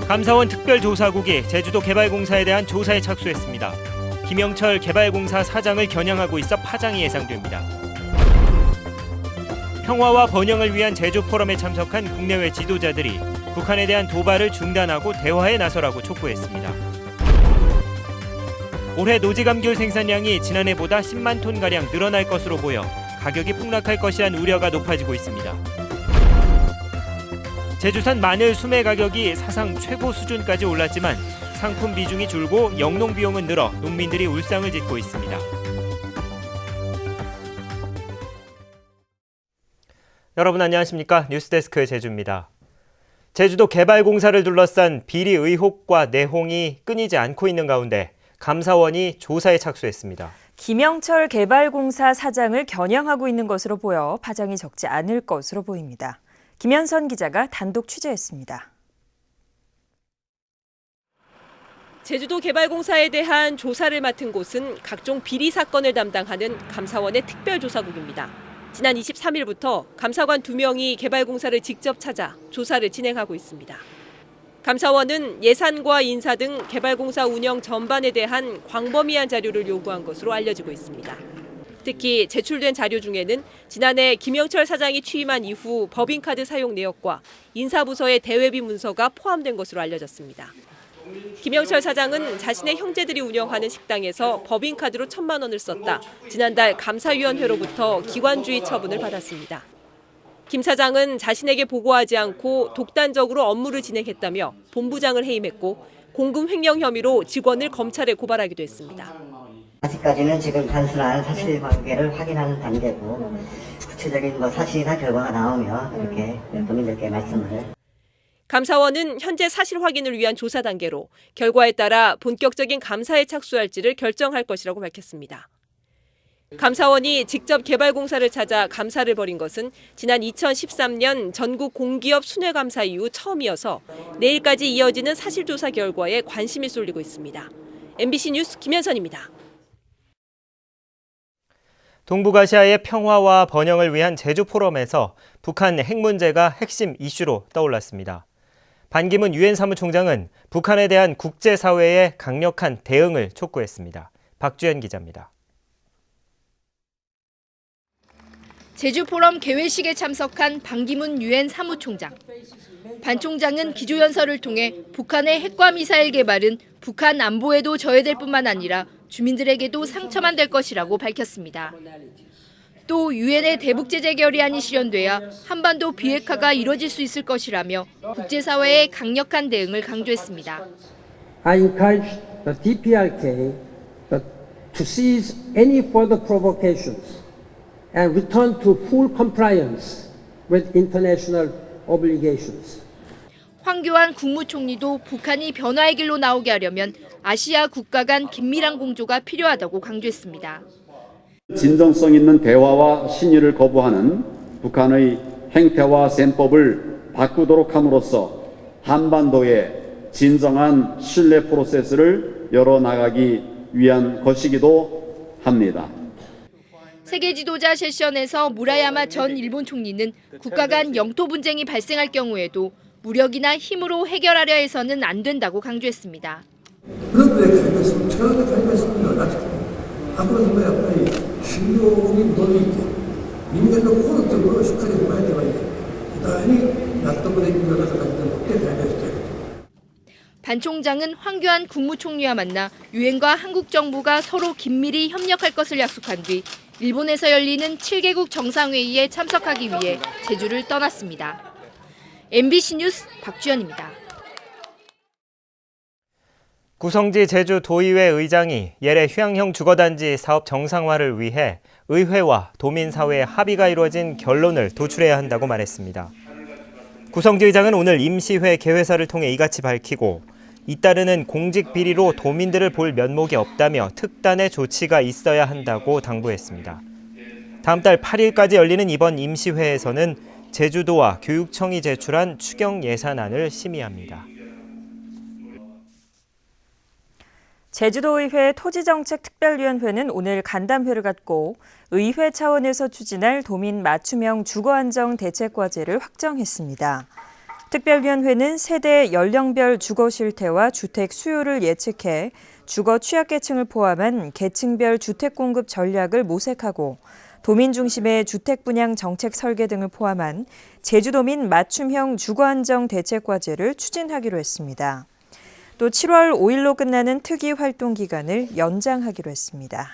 감사원 특별조사국이 제주도 개발공사에 대한 조사에 착수했습니다. 김영철 개발공사 사장을 겨냥하고 있어 파장이 예상됩니다. 평화와 번영을 위한 제주 포럼에 참석한 국내외 지도자들이 북한에 대한 도발을 중단하고 대화에 나서라고 촉구했습니다. 올해 노지감귤 생산량이 지난해보다 10만 톤가량 늘어날 것으로 보여 가격이 폭락할 것이란 우려가 높아지고 있습니다. 제주산 마늘 수매 가격이 사상 최고 수준까지 올랐지만 상품 비중이 줄고 영농 비용은 늘어 농민들이 울상을 짓고 있습니다. 여러분 안녕하십니까? 뉴스데스크의 제주입니다. 제주도 개발공사를 둘러싼 비리 의혹과 내홍이 끊이지 않고 있는 가운데 감사원이 조사에 착수했습니다. 김영철 개발공사 사장을 겨냥하고 있는 것으로 보여 파장이 적지 않을 것으로 보입니다. 김현선 기자가 단독 취재했습니다. 제주도 개발공사에 대한 조사를 맡은 곳은 각종 비리 사건을 담당하는 감사원의 특별조사국입니다. 지난 23일부터 감사관 2명이 개발공사를 직접 찾아 조사를 진행하고 있습니다. 감사원은 예산과 인사 등 개발공사 운영 전반에 대한 광범위한 자료를 요구한 것으로 알려지고 있습니다. 특히 제출된 자료 중에는 지난해 김영철 사장이 취임한 이후 법인카드 사용 내역과 인사부서의 대외비 문서가 포함된 것으로 알려졌습니다. 김영철 사장은 자신의 형제들이 운영하는 식당에서 법인카드로 1,000만 원을 썼다. 지난달 감사위원회로부터 기관주의 처분을 받았습니다. 김 사장은 자신에게 보고하지 않고 독단적으로 업무를 진행했다며 본부장을 해임했고 공금 횡령 혐의로 직원을 검찰에 고발하기도 했습니다. 아직까지는 지금 단순한 사실관계를 확인하는 단계고 구체적인 사실이나 결과가 나오면 이렇게 국민들께 말씀을. 감사원은 현재 사실 확인을 위한 조사 단계로 결과에 따라 본격적인 감사에 착수할지를 결정할 것이라고 밝혔습니다. 감사원이 직접 개발공사를 찾아 감사를 벌인 것은 지난 2013년 전국 공기업 순회감사 이후 처음이어서 내일까지 이어지는 사실조사 결과에 관심이 쏠리고 있습니다. MBC 뉴스 김현선입니다. 동북아시아의 평화와 번영을 위한 제주 포럼에서 북한 핵 문제가 핵심 이슈로 떠올랐습니다. 반기문 유엔 사무총장은 북한에 대한 국제사회의 강력한 대응을 촉구했습니다. 박주연 기자입니다. 제주 포럼 개회식에 참석한 반기문 유엔 사무총장. 반 총장은 기조연설을 통해 북한의 핵과 미사일 개발은 북한 안보에도 저해될 뿐만 아니라 주민들에게도 상처만 될 것이라고 밝혔습니다. 또 유엔의 대북 제재 결의안이 실현돼야 한반도 비핵화가 이뤄질 수 있을 것이라며 국제사회의 강력한 대응을 강조했습니다. I encourage the DPRK to cease any further provocations and return to full compliance with international obligations. 황교안 국무총리도 북한이 변화의 길로 나오게 하려면 아시아 국가 간 긴밀한 공조가 필요하다고 강조했습니다. 진정성 있는 대화와 신의를 거부하는 북한의 행태와 셈법을 바꾸도록 함으로써 한반도의 진정한 신뢰 프로세스를 열어나가기 위한 것이기도 합니다. 세계 지도자 세션에서 무라야마 전 일본 총리는 국가 간 영토 분쟁이 발생할 경우에도 무력이나 힘으로 해결하려 해서는 안 된다고 강조했습니다. 그런데 가입했으면 처음에 가입했으면 앞으로 빨리 신용이 묻어져 있게 민간도 호흡적으로 시크릿 봐야 되고 그다음에 납득을 해주려고 가지고 그때 가입했어요. 반 총장은 황교안 국무총리와 만나 유엔과 한국 정부가 서로 긴밀히 협력할 것을 약속한 뒤 일본에서 열리는 7개국 정상회의에 참석하기 위해 제주를 떠났습니다. MBC 뉴스 박주연입니다. 구성지 제주도의회 의장이 예래 휴양형 주거단지 사업 정상화를 위해 의회와 도민사회의 합의가 이루어진 결론을 도출해야 한다고 말했습니다. 구성지 의장은 오늘 임시회 개회사를 통해 이같이 밝히고 잇따르는 공직 비리로 도민들을 볼 면목이 없다며 특단의 조치가 있어야 한다고 당부했습니다. 다음 달 8일까지 열리는 이번 임시회에서는 제주도와 교육청이 제출한 추경 예산안을 심의합니다. 제주도의회 토지정책특별위원회는 오늘 간담회를 갖고 의회 차원에서 추진할 도민 맞춤형 주거안정 대책과제를 확정했습니다. 특별위원회는 세대 연령별 주거 실태와 주택 수요를 예측해 주거 취약계층을 포함한 계층별 주택 공급 전략을 모색하고 도민 중심의 주택 분양 정책 설계 등을 포함한 제주도민 맞춤형 주거 안정 대책 과제를 추진하기로 했습니다. 또 7월 5일로 끝나는 특위 활동 기간을 연장하기로 했습니다.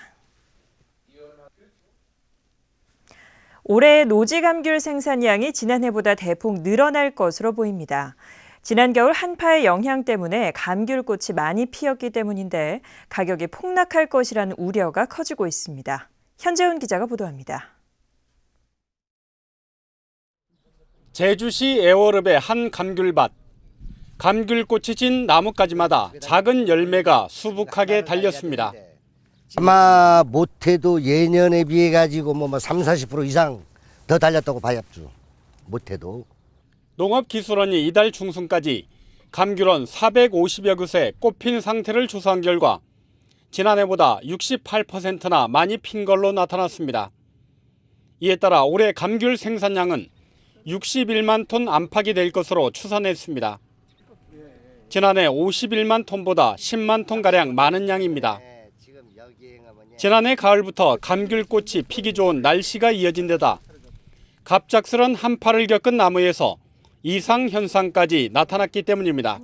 올해 노지감귤 생산량이 지난해보다 대폭 늘어날 것으로 보입니다. 지난 겨울 한파의 영향 때문에 감귤꽃이 많이 피었기 때문인데 가격이 폭락할 것이라는 우려가 커지고 있습니다. 현재훈 기자가 보도합니다. 제주시 애월읍의 한 감귤밭. 감귤꽃이 진 나뭇가지마다 작은 열매가 수북하게 달렸습니다. 아마 못해도 예년에 비해 가지고 30-40% 이상 더 달렸다고 봐야죠. 못해도. 농업기술원이 이달 중순까지 감귤원 450여 그루에 꽃핀 상태를 조사한 결과 지난해보다 68%나 많이 핀 걸로 나타났습니다. 이에 따라 올해 감귤 생산량은 61만 톤 안팎이 될 것으로 추산했습니다. 지난해 51만 톤보다 10만 톤가량 많은 양입니다. 지난해 가을부터 감귤꽃이 피기 좋은 날씨가 이어진 데다 갑작스런 한파를 겪은 나무에서 이상 현상까지 나타났기 때문입니다.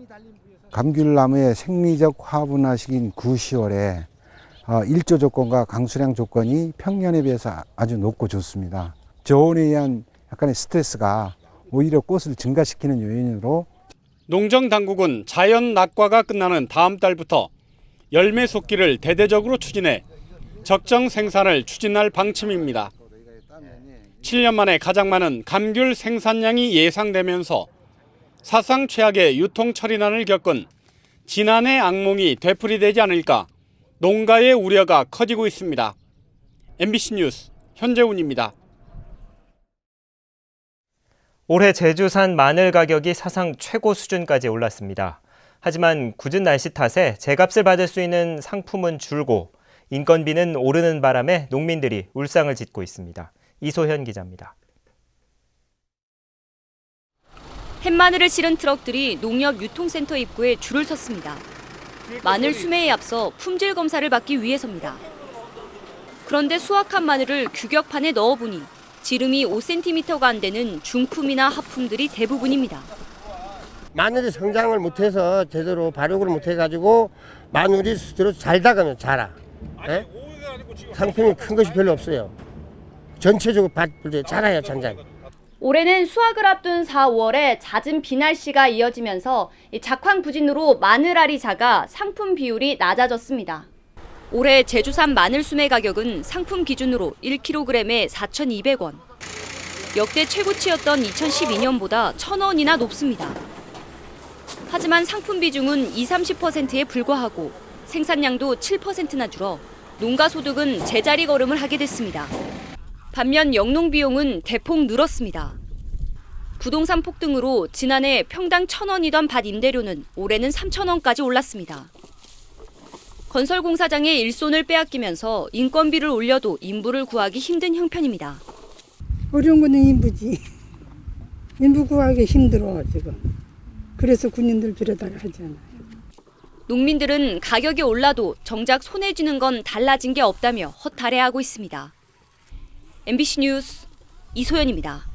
감귤나무의 생리적 화분화 시기인 9, 10월에 일조 조건과 강수량 조건이 평년에 비해서 아주 높고 좋습니다. 저온에 의한 약간의 스트레스가 오히려 꽃을 증가시키는 요인으로 농정당국은 자연 낙과가 끝나는 다음 달부터 열매 쏟기를 대대적으로 추진해 적정 생산을 추진할 방침입니다. 7년 만에 가장 많은 감귤 생산량이 예상되면서 사상 최악의 유통 처리난을 겪은 지난해 악몽이 되풀이되지 않을까 농가의 우려가 커지고 있습니다. MBC 뉴스 현재훈입니다. 올해 제주산 마늘 가격이 사상 최고 수준까지 올랐습니다. 하지만 궂은 날씨 탓에 제값을 받을 수 있는 상품은 줄고 인건비는 오르는 바람에 농민들이 울상을 짓고 있습니다. 이소현 기자입니다. 햇마늘을 실은 트럭들이 농협 유통센터 입구에 줄을 섰습니다. 마늘 수매에 앞서 품질 검사를 받기 위해서입니다. 그런데 수확한 마늘을 규격판에 넣어보니 지름이 5cm가 안 되는 중품이나 하품들이 대부분입니다. 마늘이 성장을 못해서 제대로 발육을 못해가지고 마늘이 스스로 잘 다가면 자라. 네? 상품이 큰 것이 별로 없어요. 전체적으로 밭을 자라요, 잔잔. 올해는 수확을 앞둔 4, 5월에 잦은 비 날씨가 이어지면서 작황 부진으로 마늘알이 작아 상품 비율이 낮아졌습니다. 올해 제주산 마늘 수매 가격은 상품 기준으로 1kg에 4,200원. 역대 최고치였던 2012년보다 1,000원이나 높습니다. 하지만 상품 비중은 20-30%에 불과하고 생산량도 7%나 줄어 농가 소득은 제자리 걸음을 하게 됐습니다. 반면 영농 비용은 대폭 늘었습니다. 부동산 폭등으로 지난해 평당 1,000원이던 밭 임대료는 올해는 3,000원까지 올랐습니다. 건설공사장의 일손을 빼앗기면서 인건비를 올려도 인부를 구하기 힘든 형편입니다. 어려운 거는 인부지. 인부 구하기 힘들어 지금. 그래서 군인들 들여다가 하잖아요. 농민들은 가격이 올라도 정작 손에 쥐는 건 달라진 게 없다며 허탈해하고 있습니다. MBC 뉴스 이소연입니다.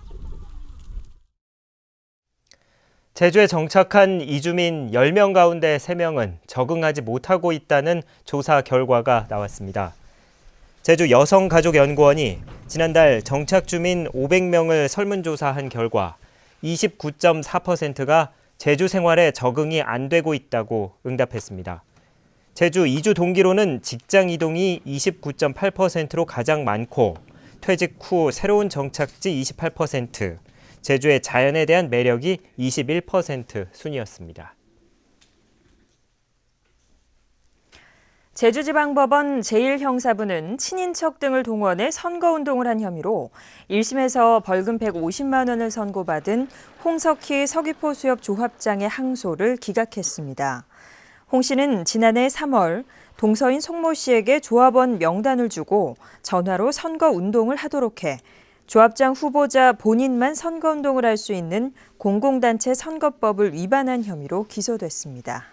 제주에 정착한 이주민 10명 가운데 3명은 적응하지 못하고 있다는 조사 결과가 나왔습니다. 제주 여성가족연구원이 지난달 정착 주민 500명을 설문조사한 결과 29.4%가 제주 생활에 적응이 안 되고 있다고 응답했습니다. 제주 이주 동기로는 직장 이동이 29.8%로 가장 많고 퇴직 후 새로운 정착지 28%, 제주의 자연에 대한 매력이 21% 순이었습니다. 제주지방법원 제1형사부는 친인척 등을 동원해 선거운동을 한 혐의로 1심에서 벌금 150만 원을 선고받은 홍석희 서귀포 수협 조합장의 항소를 기각했습니다. 홍 씨는 지난해 3월 동서인 송모 씨에게 조합원 명단을 주고 전화로 선거운동을 하도록 해 조합장 후보자 본인만 선거운동을 할 수 있는 공공단체 선거법을 위반한 혐의로 기소됐습니다.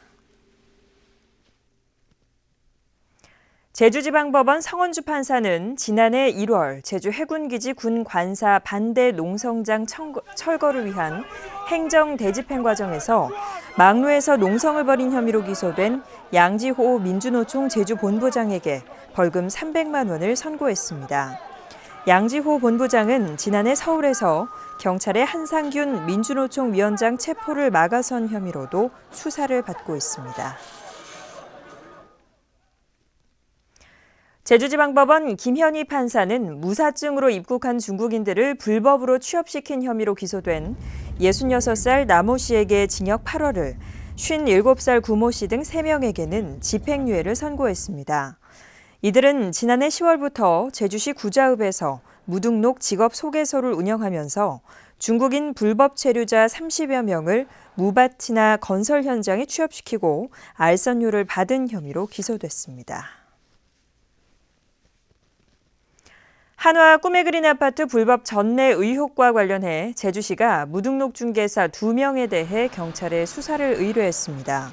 제주지방법원 성원주 판사는 지난해 1월 제주 해군기지 군 관사 반대 농성장 철거를 위한 행정 대집행 과정에서 막루에서 농성을 벌인 혐의로 기소된 양지호 민주노총 제주본부장에게 벌금 300만 원을 선고했습니다. 양지호 본부장은 지난해 서울에서 경찰의 한상균 민주노총 위원장 체포를 막아선 혐의로도 수사를 받고 있습니다. 제주지방법원 김현희 판사는 무사증으로 입국한 중국인들을 불법으로 취업시킨 혐의로 기소된 66살 남모 씨에게 징역 8월을, 57살 구모 씨 등 3명에게는 집행유예를 선고했습니다. 이들은 지난해 10월부터 제주시 구자읍에서 무등록 직업 소개소를 운영하면서 중국인 불법 체류자 30여 명을 무밭이나 건설 현장에 취업시키고 알선료를 받은 혐의로 기소됐습니다. 한화 꿈에 그린 아파트 불법 전매 의혹과 관련해 제주시가 무등록 중개사 2명에 대해 경찰에 수사를 의뢰했습니다.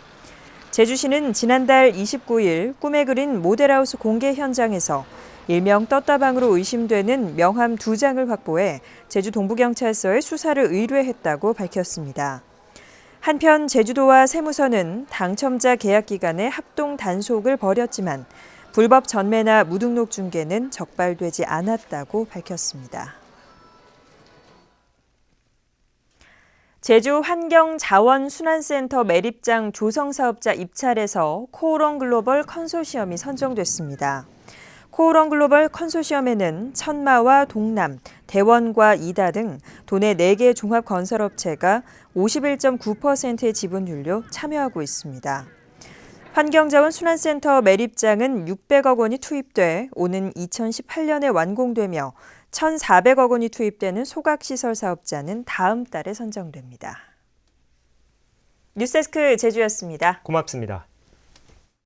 제주시는 지난달 29일 꿈에 그린 모델하우스 공개 현장에서 일명 떴다방으로 의심되는 명함 2장을 확보해 제주 동부경찰서에 수사를 의뢰했다고 밝혔습니다. 한편 제주도와 세무서는 당첨자 계약 기간에 합동 단속을 벌였지만 불법 전매나 무등록 중개는 적발되지 않았다고 밝혔습니다. 제주 환경자원순환센터 매립장 조성사업자 입찰에서 코오롱 글로벌 컨소시엄이 선정됐습니다. 코오롱 글로벌 컨소시엄에는 천마와 동남, 대원과 이다 등 도내 4개 종합건설업체가 51.9%의 지분율로 참여하고 있습니다. 환경자원순환센터 매립장은 600억 원이 투입돼 오는 2018년에 완공되며 1,400억 원이 투입되는 소각시설 사업자는 다음 달에 선정됩니다. 뉴스데스크 제주였습니다. 고맙습니다.